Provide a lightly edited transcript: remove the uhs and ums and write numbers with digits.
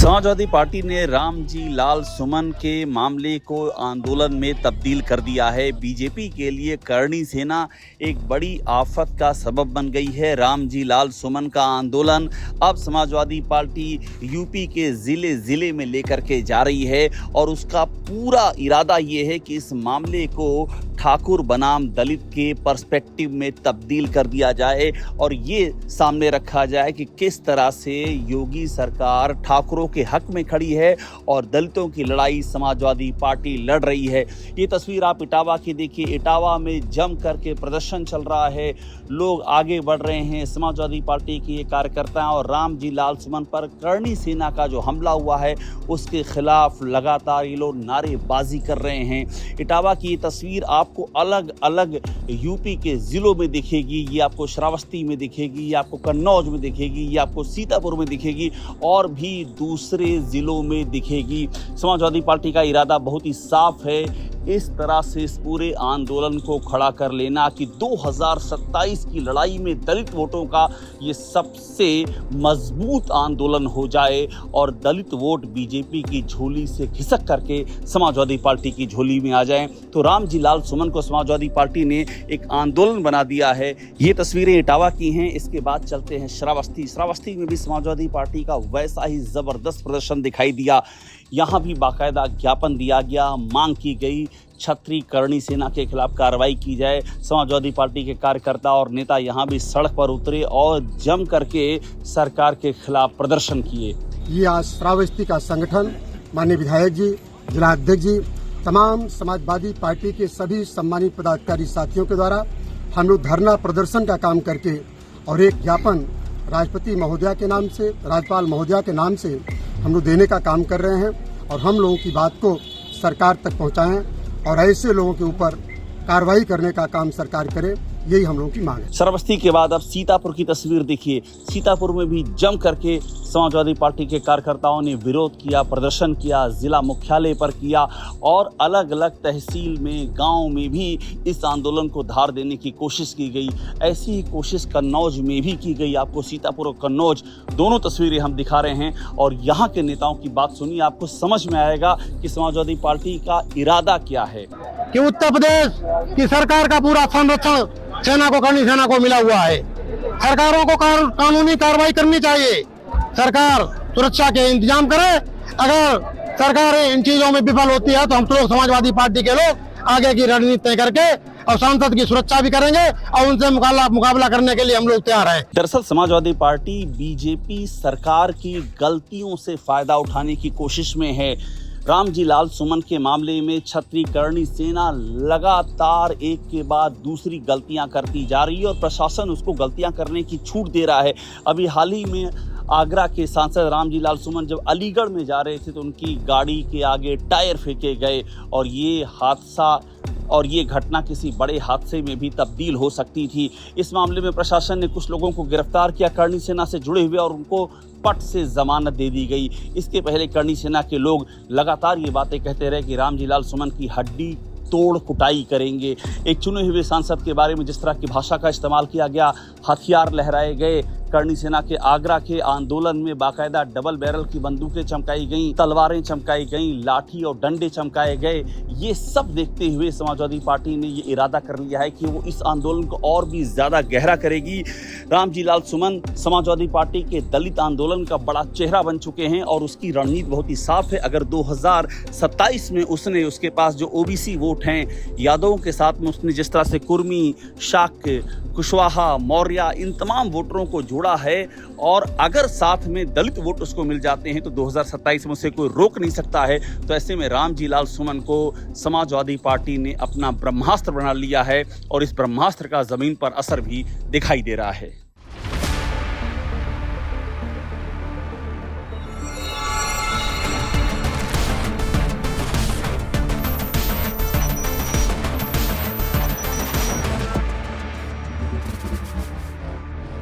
Samajwadi party ने रामजी लाल सुमन के मामले को आंदोलन में तब्दील कर दिया है। बीजेपी के लिए करणी सेना एक बड़ी आफत का सबब बन गई है। रामजी लाल सुमन का आंदोलन अब समाजवादी पार्टी यूपी के ज़िले में लेकर के जा रही है और उसका पूरा इरादा ये है कि इस मामले को ठाकुर बनाम दलित के पर्सपेक्टिव में तब्दील कर दिया जाए और ये सामने रखा जाए कि किस तरह से योगी सरकार ठाकुरों के हक में खड़ी है और दलितों की लड़ाई समाजवादी पार्टी लड़ रही है। ये तस्वीर आप इटावा की देखिए। इटावा में जम करके प्रदर्शन चल रहा है, लोग आगे बढ़ रहे हैं। समाजवादी पार्टी के ये कार्यकर्ता और रामजी लाल सुमन पर करणी सेना का जो हमला हुआ है उसके खिलाफ लगातार ये लोग नारेबाजी कर रहे हैं। इटावा की ये तस्वीर आपको अलग अलग यूपी के ज़िलों में दिखेगी। ये आपको श्रावस्ती में दिखेगी, ये आपको कन्नौज में दिखेगी, ये आपको सीतापुर में दिखेगी और भी दूसरे ज़िलों में दिखेगी। समाजवादी पार्टी का इरादा बहुत ही साफ है, इस तरह से इस पूरे आंदोलन को खड़ा कर लेना कि 2027 की लड़ाई में दलित वोटों का ये सबसे मजबूत आंदोलन हो जाए और दलित वोट बीजेपी की झोली से खिसक करके समाजवादी पार्टी की झोली में आ जाएं। तो रामजी लाल सुमन को समाजवादी पार्टी ने एक आंदोलन बना दिया है। ये तस्वीरें इटावा की हैं। इसके बाद चलते हैं श्रावस्ती में भी समाजवादी पार्टी का वैसा ही ज़बरदस्त प्रदर्शन दिखाई दिया। यहाँ भी बाकायदा ज्ञापन दिया गया, मांग की गई छत्री करणी सेना के खिलाफ कार्रवाई की जाए। समाजवादी पार्टी के कार्यकर्ता और नेता यहाँ भी सड़क पर उतरे और जम करके सरकार के खिलाफ प्रदर्शन किए। ये आज श्रावस्ती का संगठन, माननीय विधायक जी, जिला अध्यक्ष जी, तमाम समाजवादी पार्टी के सभी सम्मानित पदाधिकारी साथियों के द्वारा हम लोग धरना प्रदर्शन का काम करके और एक ज्ञापन राष्ट्रपति महोदया के नाम से, राज्यपाल महोदया के नाम से हम लोग देने का काम कर रहे हैं और हम लोगों की बात को सरकार तक पहुंचाएं और ऐसे लोगों के ऊपर कार्रवाई करने का काम सरकार करे, यही हम लोगों की मांग है। श्रावस्ती के बाद अब सीतापुर की तस्वीर देखिए। सीतापुर में भी जम करके समाजवादी पार्टी के कार्यकर्ताओं ने विरोध किया, प्रदर्शन किया, जिला मुख्यालय पर किया और अलग अलग तहसील में, गांव में भी इस आंदोलन को धार देने की कोशिश की गई। ऐसी ही कोशिश कन्नौज में भी की गई। आपको सीतापुर और कन्नौज दोनों तस्वीरें हम दिखा रहे हैं और यहाँ के नेताओं की बात सुनिए, आपको समझ में आएगा कि समाजवादी पार्टी का इरादा क्या है। कि उत्तर प्रदेश की सरकार का पूरा संरक्षण सेना को, करणी सेना को मिला हुआ है। सरकारों को कानूनी कार्रवाई करनी चाहिए। सरकार सुरक्षा के इंतजाम करे। अगर सरकार इन चीजों में विफल होती है तो हम लोग समाजवादी पार्टी के लोग आगे की रणनीति तय करके और सांसद की सुरक्षा भी करेंगे और उनसे मुकाबला करने के लिए हम लोग तैयार हैं। दरअसल समाजवादी पार्टी बीजेपी सरकार की गलतियों से फायदा उठाने की कोशिश में है। रामजी लाल सुमन के मामले में छत्री करणी सेना लगातार एक के बाद दूसरी गलतियां करती जा रही है और प्रशासन उसको गलतियां करने की छूट दे रहा है। अभी हाल ही में आगरा के सांसद रामजी लाल सुमन जब अलीगढ़ में जा रहे थे तो उनकी गाड़ी के आगे टायर फेंके गए और ये घटना किसी बड़े हादसे में भी तब्दील हो सकती थी। इस मामले में प्रशासन ने कुछ लोगों को गिरफ्तार किया करणी सेना से जुड़े हुए और उनको पट से जमानत दे दी गई। इसके पहले करणी सेना के लोग लगातार ये बातें कहते रहे कि रामजी लाल सुमन की हड्डी तोड़ कुटाई करेंगे। एक चुने हुए सांसद के बारे में जिस तरह की भाषा का इस्तेमाल किया गया, हथियार लहराए गए। करणी सेना के आगरा के आंदोलन में बाकायदा डबल बैरल की बंदूकें चमकाई गईं, तलवारें चमकाई गईं, लाठी और डंडे चमकाए गए। ये सब देखते हुए समाजवादी पार्टी ने ये इरादा कर लिया है कि वो इस आंदोलन को और भी ज़्यादा गहरा करेगी। रामजी लाल सुमन समाजवादी पार्टी के दलित आंदोलन का बड़ा चेहरा बन चुके हैं और उसकी रणनीति बहुत ही साफ है। अगर 2027 में उसके पास जो ओबीसी वोट हैं, यादवों के साथ में उसने जिस तरह से कुर्मी, शाक्य, कुशवाहा, मौर्य, इन तमाम वोटरों को जोड़ा है और अगर साथ में दलित वोट उसको मिल जाते हैं तो 2027 में उसे कोई रोक नहीं सकता है। तो ऐसे में रामजी लाल सुमन को समाजवादी पार्टी ने अपना ब्रह्मास्त्र बना लिया है और इस ब्रह्मास्त्र का जमीन पर असर भी दिखाई दे रहा है।